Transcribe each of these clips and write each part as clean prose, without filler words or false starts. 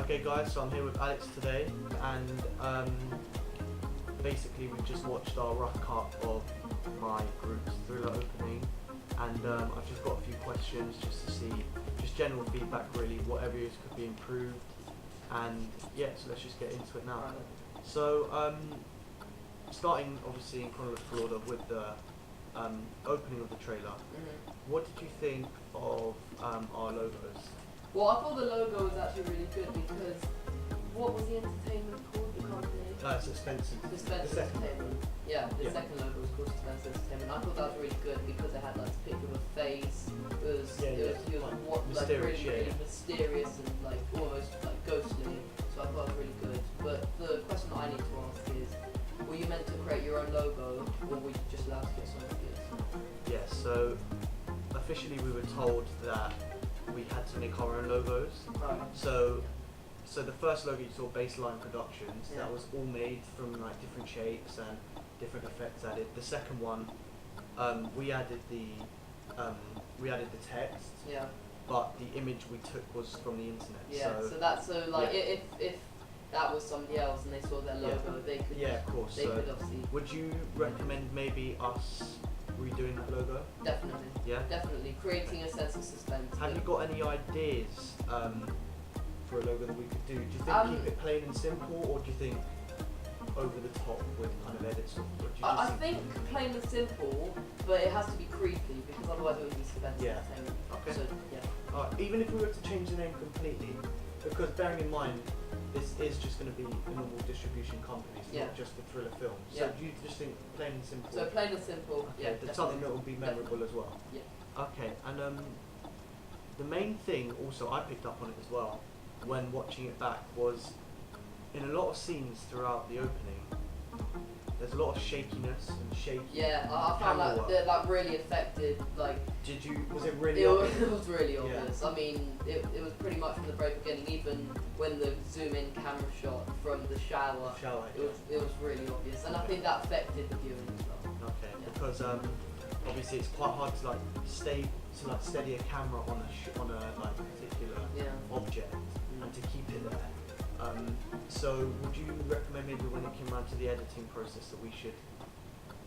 Okay guys, so I'm here with Alex today, and basically we've just watched our rough cut of my group's Thriller opening, and I've just got a few questions just to see, just general feedback really, what areas could be improved, and yeah, so let's just get into it now. So starting obviously in chronological order with the opening of the trailer, what did you think of our logos? Well, I thought the logo was actually really good because what was the entertainment called? The company? Suspense. Suspense Entertainment. Yeah, the second logo was called Suspense Entertainment. I thought that was really good because it had like this picture of a face. It was really mysterious and like almost like ghostly. So I thought it was really good. But the question I need to ask is, were you meant to create your own logo, or were you just allowed to get some ideas? Yes. So officially we were told that we had to make our own logos. Right. So the first logo you saw, Baseline Productions, that was all made from like different shapes and different effects added. The second one, we added the text. Yeah. But the image we took was from the internet. Yeah. So if that was somebody else and they saw their logo, they could. Yeah, of course. They could obviously. Would you recommend maybe us redoing that logo? Definitely. Yeah. Definitely creating a sense of suspense. Have you got any ideas for a logo that we could do? Do you think keep it plain and simple, or do you think over the top with kind of edits? Or do you I think plain and simple, but it has to be creepy because otherwise it would be suspense. Yeah. Entertainment. Okay. So, yeah. Even if we were to change the name completely, because bearing in mind this is just going to be a normal distribution company, it's not just the Thriller films. So do you just think plain and simple? So plain and simple. Okay, Yeah. something that will be memorable as well. Yeah. Okay, and the main thing also I picked up on it as well when watching it back was in a lot of scenes throughout the opening, there's a lot of shakiness and shaky. Yeah, I found that really affected like. Was it really it obvious? It was really obvious. Yeah. I mean, it was pretty much from the very beginning. Even when the zoom in camera shot from the shower, it was really obvious, and I think that affected the viewing as well. Okay, because obviously it's quite hard to steady a camera on a particular object and to keep it there. So would you recommend maybe when it came around to the editing process that we should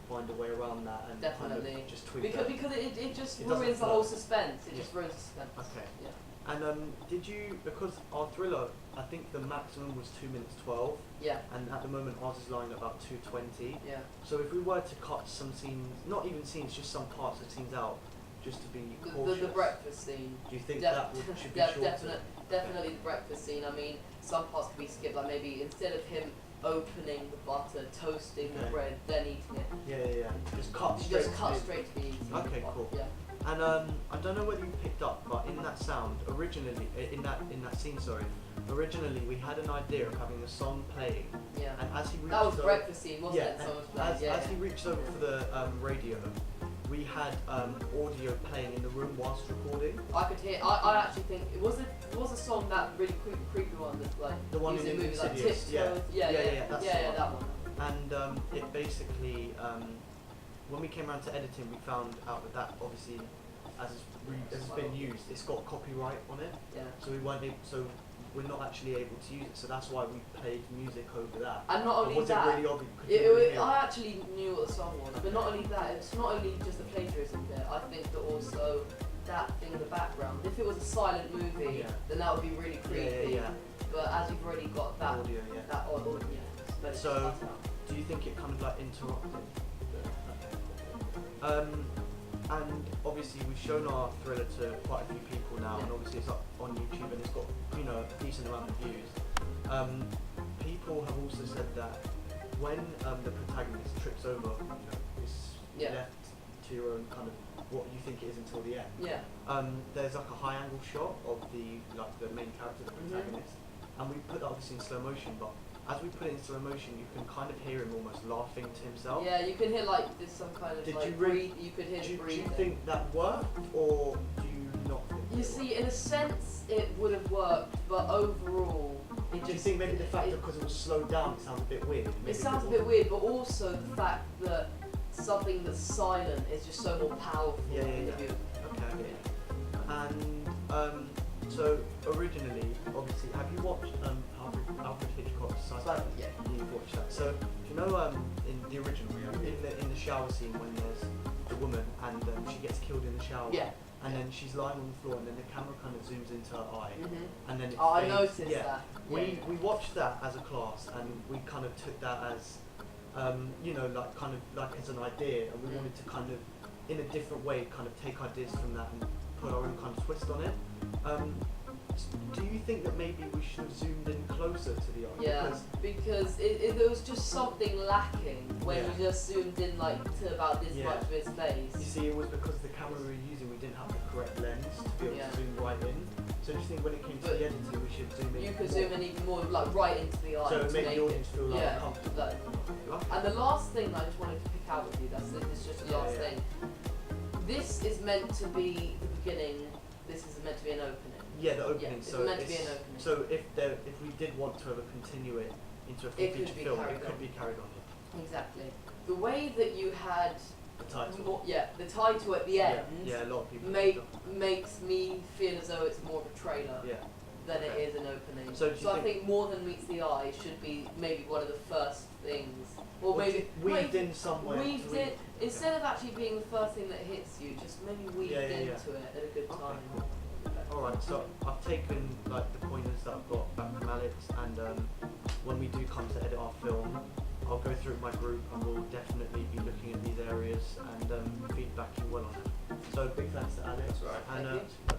find a way around that and definitely kind of just tweak because it just ruins the whole suspense. It just ruins the suspense. Okay. Yeah. And did you, because our Thriller, I think the maximum was 2 minutes 12. Yeah. And at the moment ours is lying at about 2:20. Yeah. So if we were to cut some scenes, not even scenes, just some parts of scenes out, just to be cautious. The breakfast scene. Do you think that should be shorter? Definitely the breakfast scene. I mean, some parts could be skipped. Like maybe instead of him opening the butter, toasting the bread, then eating it. Yeah. Just cut straight to the eating. Okay, cool. Yeah. And I don't know whether you picked up, but in that sound, originally, in that scene, originally we had an idea of having a song playing. Yeah. And as he reached that was breakfast scene, wasn't it? As he reached over for the radio, we had audio playing in the room whilst recording. I could hear. I actually think it was a song that really creepy one that's like the one in movies like Tiptoe. Yeah, that one. And it basically, when we came around to editing, we found out that obviously, as it's been used, it's got copyright on it. Yeah. So we weren't able. So we're not actually able to use it. So that's why we played music over that. And not only was that, it really obvious? I actually knew what the song was, but not only that, it's not only just the plagiarism bit. I think that also that thing in the background. If it was a silent movie, then that would be really creepy. Yeah. But as you've already got that audio, that audio, So, do you think it kind of like interrupted? And obviously we've shown our Thriller to quite a few people now, and obviously it's up on YouTube and it's got a decent amount of views. People have also said that when the protagonist trips over, is left to your own kind of what you think it is until the end. Yeah. There's like a high angle shot of the main character, the protagonist, and we put that obviously in slow motion, but as we put it in slow motion, you can kind of hear him almost laughing to himself. Yeah, you can hear like there's some kind of you could hear breathing. Do you think that worked, or do you not think You see, in a sense, it would have worked, but overall, it just... Do you think maybe the fact that because it was slowed down, it sounds a bit weird? It sounds a bit weird, but also the fact that something that's silent is just so more powerful in the view. Okay. And so originally, obviously, have you watched Alfred Hitchcock's Psycho. Yeah. You've watched that. So do you know in the original, in the shower scene when there's the woman and she gets killed in the shower. Yeah. And then she's lying on the floor, and then the camera kind of zooms into her eye, and then it I fades. noticed Yeah. that. We watched that as a class, and we kind of took that as, you know, like kind of like as an idea, and we wanted to kind of, in a different way, kind of take ideas from that and put our own kind of twist on it. Do you think that maybe we should have zoomed in closer to the eye? Yeah, because there was just something lacking when Yeah. you just zoomed in like to about this Yeah. much of his You face. see, it was because the camera we were using, we didn't have the correct lens to be able Yeah. to zoom right in. So do you think when it came to But the editing, we should zoom in? You could more? zoom in even more, like right into the eye. So to it made make the audience feel like yeah, comfortable. like, Okay. and the last thing I just wanted to pick out with you, this is just the last thing. This is meant to be the beginning, this is meant to be an opening. Yeah, the opening. It's So meant to be an opening. So if we did want to ever continue it into a full It could feature be film, carried it could on. be carried on. Exactly. The way that you had The title. the title at the Yeah, end yeah, a lot of people. makes me feel as though it's more of a trailer Yeah. than Okay. it is an opening. So do you I think More Than Meets the Eye should be maybe one of the first things, or maybe weaved in somewhere. weaved in instead of actually being the first thing that hits you, just maybe weaved Yeah, yeah, yeah. into it at a good Okay, time. cool. Alright, so I've taken like the pointers that I've got back from Alex, and when we do come to edit our film, I'll go through it with my group, and we'll definitely be looking at these areas and feedbacking well on it. So big thanks to Alex. That's right, And thank you.